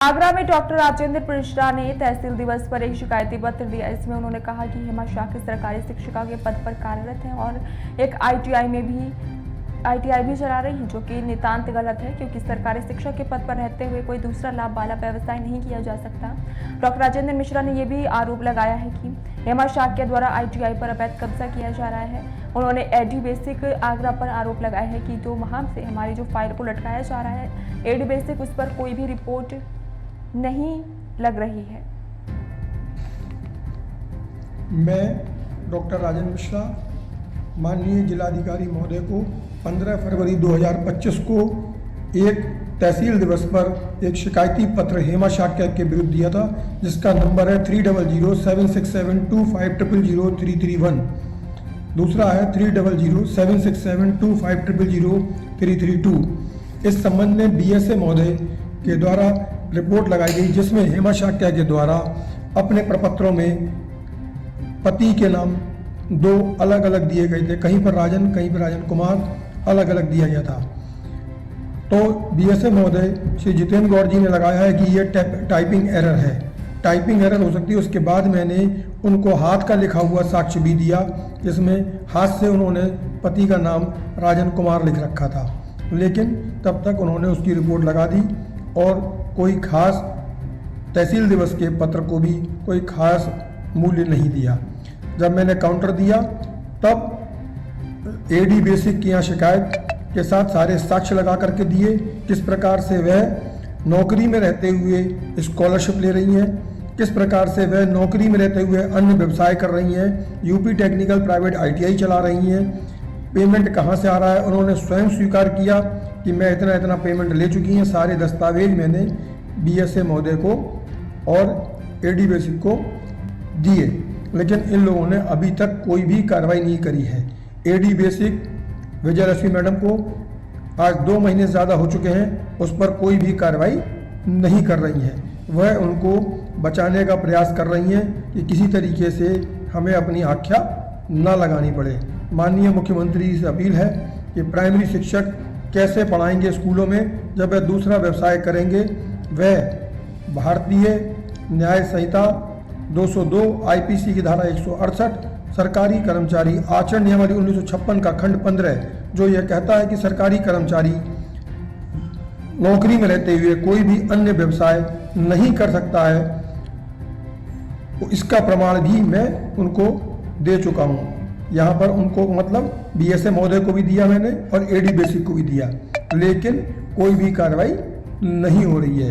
आगरा में डॉक्टर राजेंद्र मिश्रा ने तहसील दिवस पर एक शिकायती पत्र दिया। इसमें उन्होंने कहा कि हेमा शाक्य सरकारी शिक्षिका के पद पर कार्यरत है और एक आईटीआई भी चला रही है, जो कि नितांत गलत है, क्योंकि सरकारी शिक्षक के पद पर रहते हुए कोई दूसरा लाभ वाला व्यवसाय नहीं किया जा सकता। डॉक्टर राजेंद्र मिश्रा ने यह भी आरोप लगाया है कि हेमा शाक्य द्वारा आईटीआई पर अवैध कब्जा किया जा रहा है। उन्होंने एडी बेसिक आगरा पर आरोप लगाया है कि 2 माह से हमारी जो फाइल को लटकाया जा रहा है, एडी बेसिक उस पर कोई भी रिपोर्ट नहीं लग रही है। मैं डॉक्टर राजेंद्र मिश्रा माननीय जिलाधिकारी महोदय को 15 फरवरी 2025 को एक तहसील दिवस पर एक शिकायती पत्र हेमा शाक्य के विरुद्ध दिया था, जिसका नंबर है 30076725000331। दूसरा है 30076725000332। इस संबंध में बीएसए महोदय के द्वारा रिपोर्ट लगाई गई, जिसमें हेमा शाक्य के द्वारा अपने प्रपत्रों में पति के नाम 2 अलग अलग दिए गए थे, कहीं पर राजन, कहीं पर राजन कुमार अलग अलग दिया गया था। तो बीएसए महोदय श्री जितेंद्र गौड़ जी ने लगाया है कि यह टाइपिंग एरर है, टाइपिंग एरर हो सकती है। उसके बाद मैंने उनको हाथ का लिखा हुआ साक्ष्य भी दिया, जिसमें हाथ से उन्होंने पति का नाम राजन कुमार लिख रखा था, लेकिन तब तक उन्होंने उसकी रिपोर्ट लगा दी और कोई खास तहसील दिवस के पत्र को भी कोई खास मूल्य नहीं दिया। जब मैंने काउंटर दिया तब एडी बेसिक की यहाँ शिकायत के साथ सारे साक्ष्य लगा करके दिए, किस प्रकार से वह नौकरी में रहते हुए स्कॉलरशिप ले रही हैं, किस प्रकार से वह नौकरी में रहते हुए अन्य व्यवसाय कर रही हैं, यूपी टेक्निकल प्राइवेट आईटीआई चला रही हैं, पेमेंट कहाँ से आ रहा है। उन्होंने स्वयं स्वीकार किया कि मैं इतना इतना पेमेंट ले चुकी हैं। सारे दस्तावेज मैंने बीएसए महोदय को और एडी बेसिक को दिए, लेकिन इन लोगों ने अभी तक कोई भी कार्रवाई नहीं करी है। एडी बेसिक विजयलक्ष्मी मैडम को आज 2 महीने से ज़्यादा हो चुके हैं, उस पर कोई भी कार्रवाई नहीं कर रही है। वह उनको बचाने का प्रयास कर रही हैं कि किसी तरीके से हमें अपनी आख्या ना लगानी पड़े। माननीय मुख्यमंत्री से अपील है कि प्राइमरी शिक्षक कैसे पढ़ाएंगे स्कूलों में, जब वह दूसरा व्यवसाय करेंगे। वह भारतीय न्याय संहिता 202 आईपीसी की धारा 168 सरकारी कर्मचारी आचरण नियमावली 1956 का खंड 15, जो यह कहता है कि सरकारी कर्मचारी नौकरी में रहते हुए कोई भी अन्य व्यवसाय नहीं कर सकता है, तो इसका प्रमाण भी मैं उनको दे चुका हूँ। यहाँ पर उनको मतलब बीएसए महोदय को भी दिया मैंने और एडी बेसिक को भी दिया, लेकिन कोई भी कार्रवाई नहीं हो रही है।